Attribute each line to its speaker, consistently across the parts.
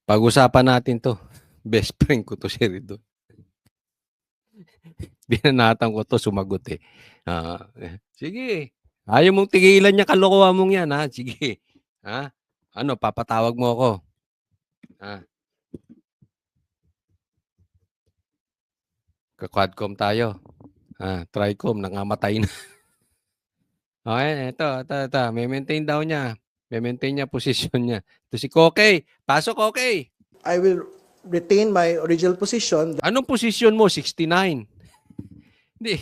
Speaker 1: Pag-usapan natin 'to. Best friend ko 'to si Ridon. Binanatan ko 'to sumagot, eh. Sige, ayaw mong tigilan yang kalokohan mong 'yan, ha, sige. Ha? Ano, papatawag mo ako? Ha? Ka-Quadcom tayo. Tricom nangamatay na. Ito. Me-maintain daw niya. Me-maintain niya posisyon niya. Ito si Kokey. Pasok, Kokey.
Speaker 2: I will retain my original position.
Speaker 1: Anong posisyon mo? 69. Hindi.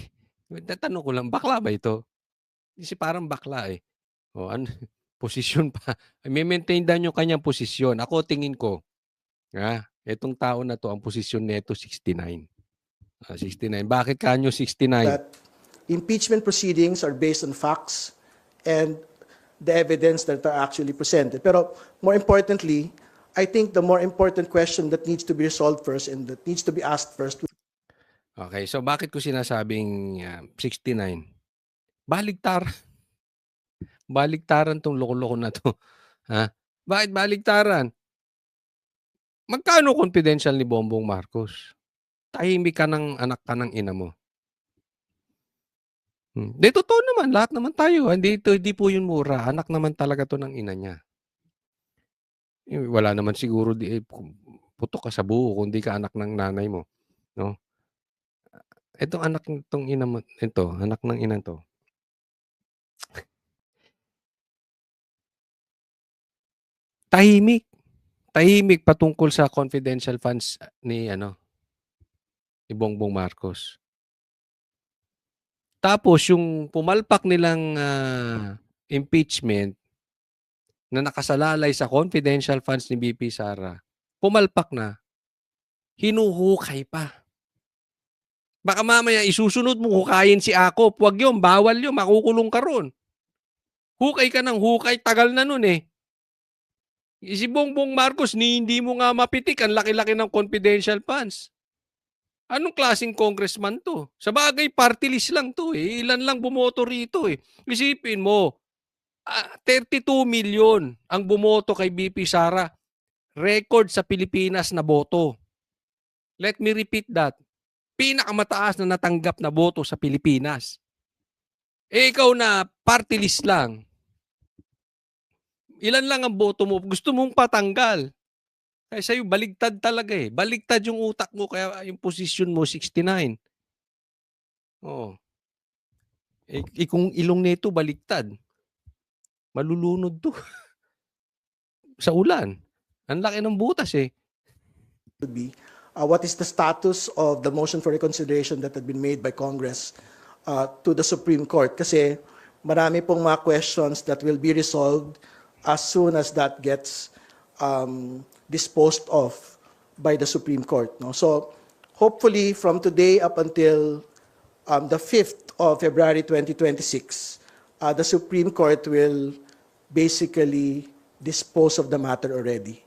Speaker 1: Tatanong ko lang, bakla ba ito? Kasi parang bakla, eh. Ano, posisyon pa. May-maintain daw yung kanyang posisyon. Ako, tingin ko, itong tao na to, ang posisyon nito 69. 69. Bakit kanyo 69?
Speaker 2: That impeachment proceedings are based on facts and the evidence that are actually presented. Pero more importantly, I think the more important question that needs to be resolved first and that needs to be asked first.
Speaker 1: Okay, so bakit ko sinasabing 69? Baligtaran tong loko-loko na to. Bakit baligtaran? Magkano confidential ni Bongbong Marcos? Tahimik ka ng anak ka ng ina mo. Di totoo naman, lahat naman tayo. Hindi po yun mura. Anak naman talaga to ng ina niya. Wala naman siguro putok ka sa buho kung di ka anak ng nanay mo, no? Itong anak nitong ina mo, ito, anak ng ina to. Tahimik patungkol sa confidential funds ni Bongbong Marcos. Tapos yung pumalpak nilang impeachment na nakasalalay sa confidential funds ni BP Sara, pumalpak na, hinuhukay pa. Baka mamaya isusunod mo hukayin si Akop. Huwag yun, bawal yun, makukulong ka ron. Hukay ka ng hukay, tagal na nun eh. Si Bongbong Marcos, hindi mo nga mapitik, ang laki-laki ng confidential funds. Anong klaseng congressman to? Sa bagay, party list lang to eh. Ilan lang bumoto rito eh. Isipin mo, 32 million ang bumoto kay BP Sara. Record sa Pilipinas na boto. Let me repeat that. Pinakamataas na natanggap na boto sa Pilipinas. Ikaw na party list lang. Ilan lang ang boto mo? Gusto mong patanggal. Kaya sa'yo, baligtad talaga eh. Baligtad yung utak mo, kaya yung position mo, 69. Oo. Kung ilong nito, baligtad. Malulunod to. Sa ulan. Ang laki ng butas eh.
Speaker 2: What is the status of the motion for reconsideration that had been made by Congress to the Supreme Court? Kasi marami pong mga questions that will be resolved as soon as that gets disposed of by the Supreme Court. No? So hopefully from today up until the 5th of February 2026, the Supreme Court will basically dispose of the matter already.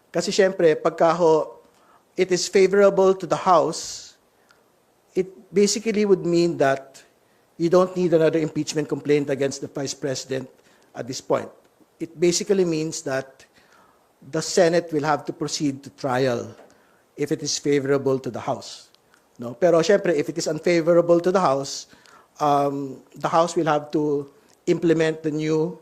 Speaker 2: Kasi syempre, pagka it is favorable to the House, it basically would mean that you don't need another impeachment complaint against the Vice President at this point. It basically means that the Senate will have to proceed to trial if it is favorable to the House. No? Pero syempre, if it is unfavorable to the House will have to implement the new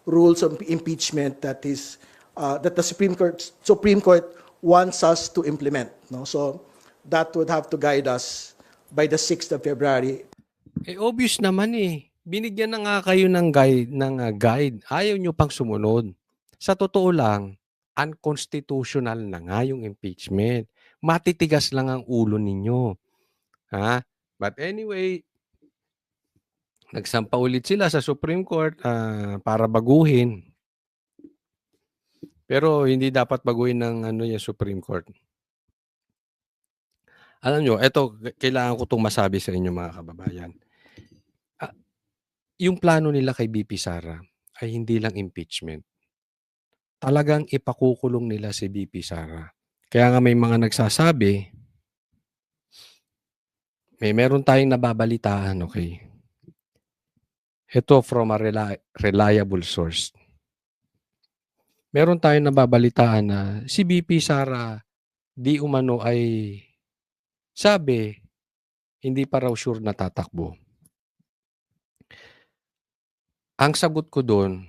Speaker 2: rules of impeachment that the Supreme Court wants us to implement. No? So that would have to guide us by the 6th of February.
Speaker 1: Obvious naman eh. Binigyan na nga kayo ng guide. Ayaw nyo pang sumunod. Sa totoo lang, unconstitutional na nga yung impeachment. Matitigas lang ang ulo ninyo. But anyway, nagsampa ulit sila sa Supreme Court para baguhin. Pero hindi dapat baguhin ng yung Supreme Court. Alam nyo, eto, kailangan ko itong masabi sa inyo mga kababayan. Yung plano nila kay BP Sara ay hindi lang impeachment. Talagang ipakukulong nila si BP Sara. Kaya nga may mga nagsasabi, meron tayong nababalitaan, okay? Ito from a reliable source. meron tayong nababalitaan na si VP Sara di umano ay sabi hindi pa raw sure na tatakbo. Ang sagot ko do'n,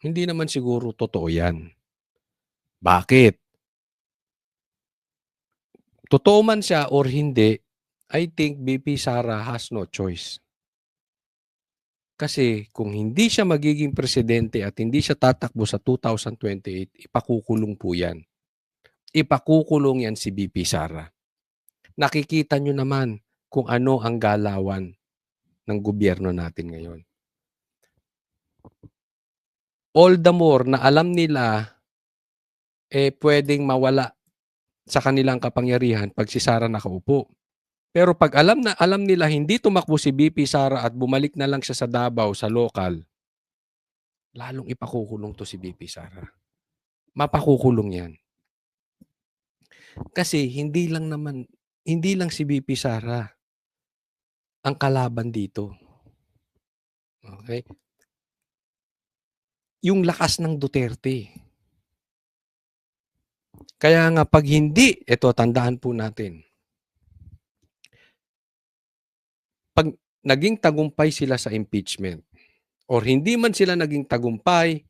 Speaker 1: hindi naman siguro totoo 'yan. Bakit? Totoo man siya or hindi, I think VP Sara has no choice. Kasi kung hindi siya magiging presidente at hindi siya tatakbo sa 2028, ipakukulong po 'yan. Ipakukulong 'yan si VP Sara. Nakikita niyo naman kung ano ang galawan ng gobyerno natin ngayon. All the more na alam nila, puwedeng mawala sa kanilang kapangyarihan 'pag si Sara nakaupo. Pero 'pag alam nila hindi tumakbo si VP Sara at bumalik na lang siya sa Davao, sa lokal, lalong ipakukulong 'to si VP Sara. Mapakukulong 'yan. Kasi hindi lang si VP Sara ang kalaban dito. Okay? Yung lakas ng Duterte. Kaya nga 'pag hindi, ito tandaan po natin. 'Pag naging tagumpay sila sa impeachment or hindi man sila naging tagumpay,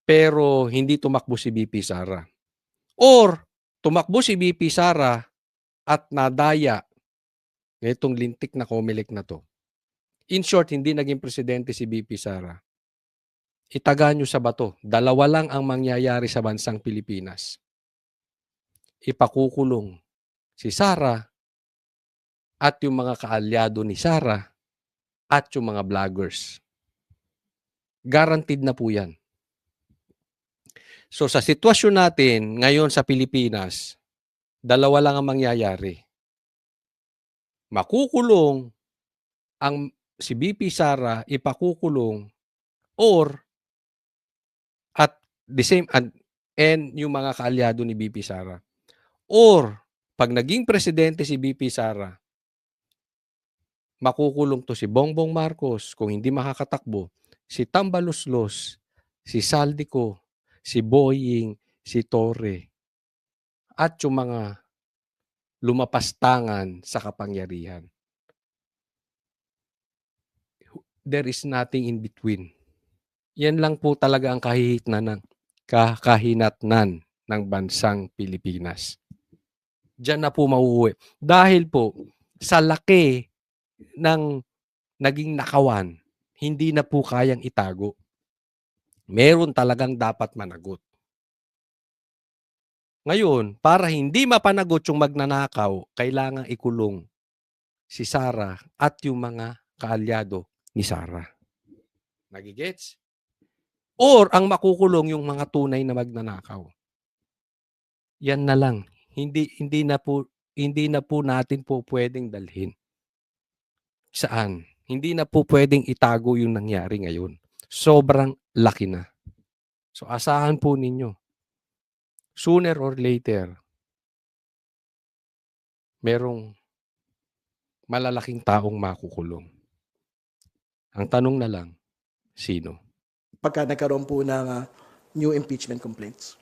Speaker 1: pero hindi tumakbo si VP Sara. Or tumakbo si VP Sara at nadaya nitong lintik na COMELEC na 'to. In short, hindi naging presidente si VP Sara. Itaga nyo sa bato, dalawa lang ang mangyayari sa bansang Pilipinas. Ipakukulong si Sara at yung mga kaalyado ni Sara at yung mga vloggers. Guaranteed na po yan. So sa sitwasyon natin ngayon sa Pilipinas, dalawa lang ang mangyayari. Makukulong ang si VP Sara, ipakukulong, or at the same and yung mga kaalyado ni VP Sara. Or pag naging presidente si VP Sara, makukulong to si Bongbong Marcos kung hindi makakatakbo, si Tambaloslos, si Saldico, si Boying, si Torre, at yung mga lumapastangan sa kapangyarihan. There is nothing in between. Yan lang po talaga ang kahinatnan ng bansang Pilipinas. Diyan na po mauuwi. Dahil po sa laki ng naging nakawan, hindi na po kayang itago. Meron talagang dapat managot. Ngayon, para hindi mapanagot yung magnanakaw, kailangang ikulong si Sara at yung mga kaalyado ni Sara. Nagigets? Or ang makukulong yung mga tunay na magnanakaw. Yan na lang. Hindi na po natin po pwedeng dalhin. Saan? Hindi na po pwedeng itago yung nangyari ngayon. Sobrang laki na. So asahan po ninyo. Sooner or later, merong malalaking taong makukulong. Ang tanong na lang, sino?
Speaker 2: Pagka nagkaroon po ng new impeachment complaints.